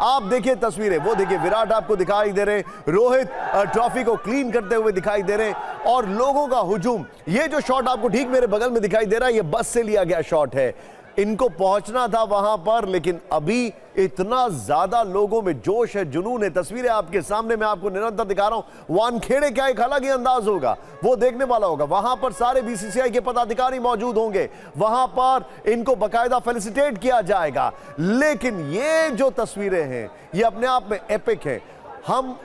आप देखिए तस्वीरें, वो देखिए विराट आपको दिखाई दे रहे, रोहित ट्रॉफी को क्लीन करते हुए दिखाई दे रहे और लोगों का हुजूम। ये जो शॉट आपको ठीक मेरे बगल में दिखाई दे रहा है, ये बस से लिया गया शॉट है। इनको पहुंचना था वहां पर, लेकिन अभी इतना ज्यादा लोगों में जोश है, जुनून है। तस्वीरें आपके सामने मैं आपको निरंतर दिखा रहा हूं। वानखेड़े क्या एक अलग ही अंदाज होगा, वो देखने वाला होगा। वहां पर सारे बीसीसीआई के पदाधिकारी मौजूद होंगे, वहां पर इनको बकायदा फेलिसिटेट किया जाएगा। लेकिन ये जो तस्वीरें हैं ये अपने आप में एपिक है।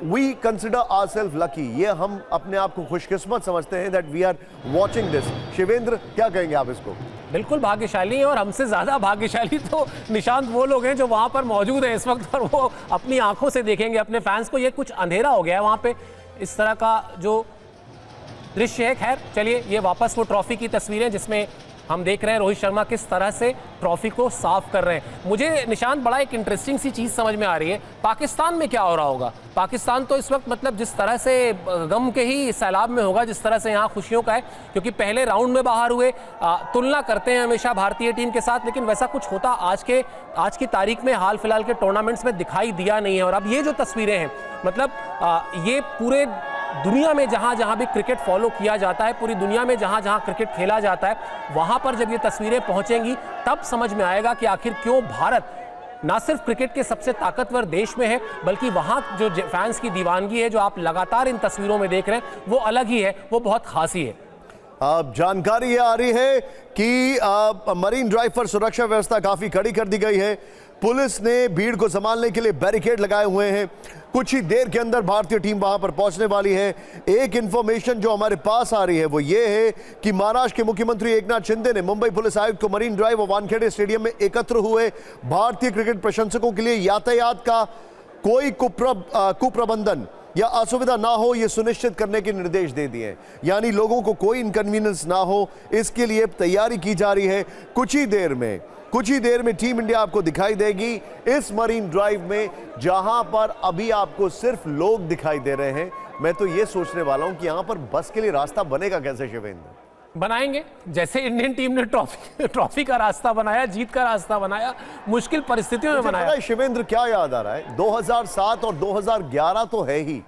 वी कंसिडर आवरसेल्फ लकी, ये हम अपने आप को खुशकिस्मत समझते हैं that we are watching this. Shivendra, क्या कहेंगे आप इसको? बिल्कुल भाग्यशाली है, और हमसे ज़्यादा भाग्यशाली तो निशांत वो लोग हैं जो वहाँ पर मौजूद हैं इस वक्त, और वो अपनी आंखों से देखेंगे अपने फैंस को। ये कुछ अंधेरा हो गया है वहाँ पे, इस तरह का जो दृश्य है। खैर चलिए, ये वापस वो ट्रॉफी की तस्वीरें जिसमें हम देख रहे हैं रोहित शर्मा किस तरह से ट्रॉफी को साफ कर रहे हैं। मुझे निशांत बड़ा एक इंटरेस्टिंग सी चीज़ समझ में आ रही है, पाकिस्तान में क्या हो रहा होगा। पाकिस्तान तो इस वक्त मतलब जिस तरह से गम के ही सैलाब में होगा, जिस तरह से यहाँ खुशियों का है, क्योंकि पहले राउंड में बाहर हुए। तुलना करते हैं हमेशा भारतीय टीम के साथ, लेकिन वैसा कुछ होता आज की तारीख में हाल फिलहाल के टूर्नामेंट्स में दिखाई दिया नहीं है। और अब ये जो तस्वीरें हैं, मतलब ये पूरे दुनिया में जहां जहां भी क्रिकेट फॉलो किया जाता है, पूरी दुनिया में जहां जहां क्रिकेट खेला जाता है, वहां पर जब ये तस्वीरें पहुंचेंगी तब समझ में आएगा कि आखिर क्यों भारत ना सिर्फ क्रिकेट के सबसे ताकतवर देश में है, बल्कि वहां जो फैंस की दीवानगी है जो आप लगातार इन तस्वीरों में देख रहे हैं, वो अलग ही है, वो बहुत खास ही है। जानकारी ये आ रही है कि मरीन ड्राइव पर सुरक्षा व्यवस्था काफी कड़ी कर दी गई है। पुलिस ने भीड़ को संभालने के लिए बैरिकेड लगाए हुए हैं। कुछ ही देर के अंदर भारतीय टीम वहां पर पहुंचने वाली है। एक इंफॉर्मेशन जो हमारे पास आ रही है वो ये है कि महाराष्ट्र के मुख्यमंत्री एकनाथ शिंदे ने मुंबई पुलिस आयुक्त को मरीन ड्राइव और वानखेड़े स्टेडियम में एकत्र हुए भारतीय क्रिकेट प्रशंसकों के लिए यातायात का कोई कुप्रबंधन या असुविधा ना हो, यह सुनिश्चित करने के निर्देश दे दिए। यानी लोगों को कोई इनकन्वीनियंस ना हो, इसके लिए तैयारी की जा रही है। कुछ ही देर में टीम इंडिया आपको दिखाई देगी इस मरीन ड्राइव में, जहां पर अभी आपको सिर्फ लोग दिखाई दे रहे हैं। मैं तो यह सोचने वाला हूं कि यहां पर बस के लिए रास्ता बनेगा कैसे शिवेंद्र? बनाएंगे, जैसे इंडियन टीम ने ट्रॉफी का रास्ता बनाया, जीत का रास्ता बनाया, मुश्किल परिस्थितियों में बनाया। शिवेंद्र, क्या याद आ रहा है? 2007 और 2011 तो है ही,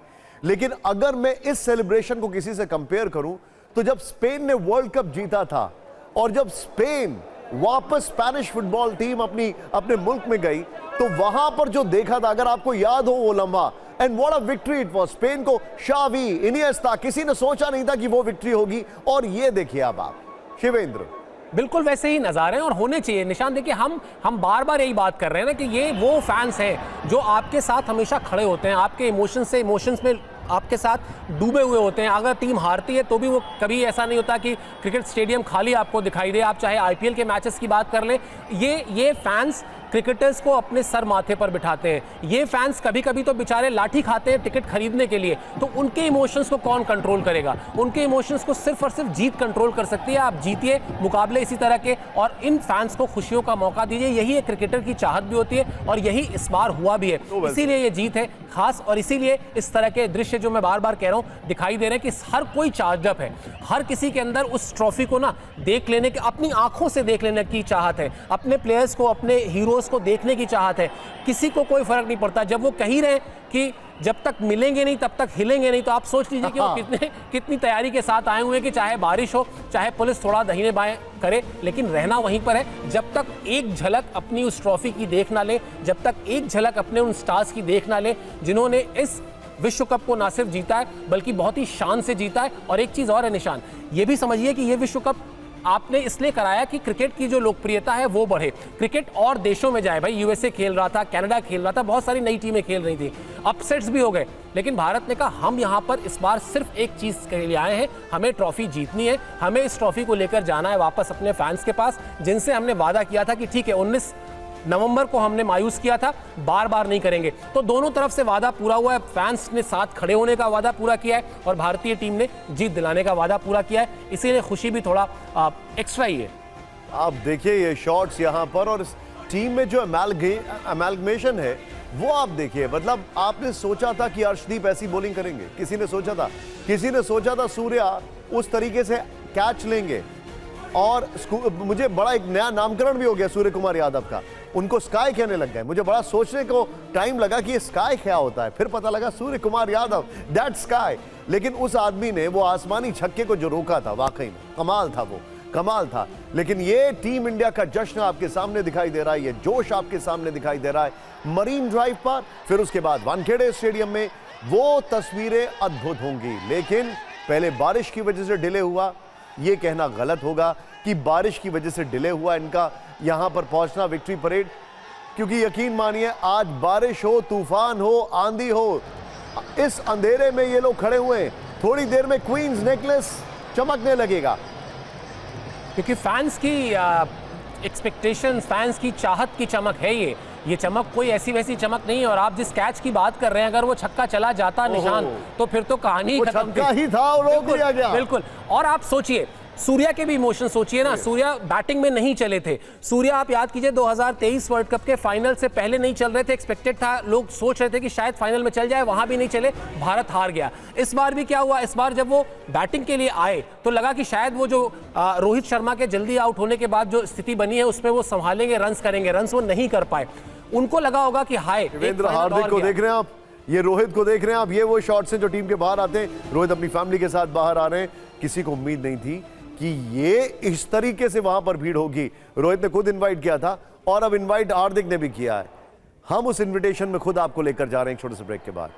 लेकिन अगर मैं इस सेलिब्रेशन को किसी से कंपेयर करूं तो जब स्पेन ने वर्ल्ड कप जीता था और जब स्पेन वापस स्पेनिश फुटबॉल टीम अपने मुल्क में गई, तो वहां पर जो देखा था, अगर आपको याद हो वो लम्हा, and what a victory it was. Spain को शावी, इनिएस्टा, किसी ने सोचा नहीं था कि वो विक्ट्री होगी, और ये देखिए अब आप शिवेंद्र। बिल्कुल वैसे ही नज़ारे और होने चाहिए। निशान देखिए, हम बार बार यही बात कर रहे हैं ना कि ये वो फैंस हैं जो आपके साथ हमेशा खड़े होते हैं, आपके इमोशंस में आपके साथ डूबे हुए होते हैं। अगर टीम हारती है तो भी वो कभी ऐसा नहीं होता कि क्रिकेट स्टेडियम खाली आपको दिखाई दे। आप चाहे आईपीएल के मैचेस की बात कर लें, ये फैंस क्रिकेटर्स को अपने सर माथे पर बिठाते हैं। ये फैंस कभी कभी तो बेचारे लाठी खाते हैं टिकट खरीदने के लिए, तो उनके इमोशंस को कौन कंट्रोल करेगा? उनके इमोशंस को सिर्फ और सिर्फ जीत कंट्रोल कर सकती है। आप जीतिए मुकाबले इसी तरह के, और इन फैंस को खुशियों का मौका दीजिए। यही एक क्रिकेटर की चाहत भी होती है, और यही इस बार हुआ भी है। इसीलिए ये जीत है खास, और इसीलिए इस तरह के दृश्य जो मैं बार बार कह रहा हूं दिखाई दे रहे हैं कि हर कोई चार्ज अप है। हर किसी के अंदर उस ट्रॉफी को ना देख लेने की, अपनी आंखों से देख लेने की चाहत है, अपने प्लेयर्स को, अपने हीरोज को देखने की चाहत है। किसी को कोई फर्क नहीं पड़ता। जब वो कह ही रहे कि जब तक मिलेंगे नहीं तब तक हिलेंगे नहीं, तो आप सोच लीजिए कि वो कितनी तैयारी के साथ आए हुए हैं कि चाहे बारिश हो, चाहे पुलिस थोड़ा दाहिने बाएं करे, लेकिन रहना वहीं पर है। जब तक एक झलक अपनी उस ट्रॉफी की देख ना ले, जब तक एक झलक अपने उन स्टार्स की देख ना ले जिन्होंने इस विश्व कप को ना सिर्फ जीता है बल्कि बहुत ही शान से जीता है। और एक चीज और है निशान, ये भी समझिए कि ये विश्व कप आपने इसलिए कराया कि क्रिकेट की जो लोकप्रियता है वो बढ़े, क्रिकेट और देशों में जाए। भाई यूएसए खेल रहा था, कनाडा खेल रहा था, बहुत सारी नई टीमें खेल रही थी, अपसेट्स भी हो गए, लेकिन भारत ने कहा हम यहाँ पर इस बार सिर्फ एक चीज के लिए आए हैं, हमें ट्रॉफी जीतनी है, हमें इस ट्रॉफी को लेकर जाना है वापस अपने फैंस के पास, जिनसे हमने वादा किया था कि ठीक है 19 नवंबर को हमने मायूस किया था, बार बार नहीं करेंगे। तो दोनों तरफ से वादा पूरा हुआ है। फैंस ने साथ खड़े होने का वादा पूरा किया है और भारतीय टीम ने जीत दिलाने का वादा पूरा किया है, इसीलिए खुशी भी थोड़ा एक्स्ट्रा ही है। आप देखिए ये शॉट्स यहाँ पर, और इस टीम में जो अमेलगमेशन है वो आप देखिए। मतलब आपने सोचा था कि अर्शदीप ऐसी बॉलिंग करेंगे? किसी ने सोचा था? किसी ने सोचा था सूर्या उस तरीके से कैच लेंगे? और मुझे बड़ा एक नया नामकरण भी हो गया सूर्य कुमार यादव का, उनको स्काई कहने लग गए। मुझे बड़ा सोचने को टाइम लगा कि ये स्काई क्या होता है, फिर पता लगा सूर्य कुमार यादव, दैट स्काई। लेकिन उस आदमी ने वो आसमानी छक्के को जो रोका था, वाकई में कमाल था, वो कमाल था। लेकिन ये टीम इंडिया का जश्न आपके सामने दिखाई दे रहा है, ये जोश आपके सामने दिखाई दे रहा है मरीन ड्राइव पर, फिर उसके बाद वानखेड़े स्टेडियम में। वो तस्वीरें अद्भुत होंगी, लेकिन पहले बारिश की वजह से डिले हुआ। ये कहना गलत होगा कि बारिश की वजह से डिले हुआ इनका यहां पर पहुंचना विक्ट्री परेड, क्योंकि यकीन मानिए आज बारिश हो, तूफान हो, आंधी हो, इस अंधेरे में ये लोग खड़े हुए हैं। थोड़ी देर में क्वींस नेकलेस चमकने लगेगा, क्योंकि फैंस की एक्सपेक्टेशंस, फैंस की चाहत की चमक है ये चमक कोई ऐसी वैसी चमक नहीं है। और आप जिस कैच की बात कर रहे हैं, अगर वो छक्का चला जाता निशान, तो फिर तो कहानी ही खत्म थी। छक्का ही था और रोक दिया गया। बिल्कुल। और आप सोचिए सूर्या के भी इमोशन सोचिए ना, सूर्या बैटिंग में नहीं चले थे। सूर्या आप याद कीजिए 2023 वर्ल्ड कप के फाइनल से पहले नहीं चल रहे थे, एक्सपेक्टेड था, लोग सोच रहे थे कि शायद फाइनल में चल जाए, वहां भी नहीं चले, भारत हार गया। इस बार भी क्या हुआ, इस बार जब वो बैटिंग के लिए आए तो लगा कि शायद वो जो रोहित शर्मा के जल्दी आउट होने के बाद जो स्थिति बनी है उसमें वो संभालेंगे, रन्स करेंगे, रन्स वो नहीं कर पाए। उनको लगा होगा कि हाय, देवेंद्र हार्दिक को देख रहे हैं आप, ये रोहित को देख रहे हैं आप, ये वो शॉट्स हैं जो टीम के बाहर आते हैं। रोहित अपनी फैमिली के साथ बाहर आ रहे हैं। किसी को उम्मीद नहीं थी कि ये इस तरीके से वहां पर भीड़ होगी। रोहित ने खुद इनवाइट किया था और अब इनवाइट हार्दिक ने भी किया है। हम उस इनविटेशन में खुद आपको लेकर जा रहे हैं एक छोटे से ब्रेक के बाद।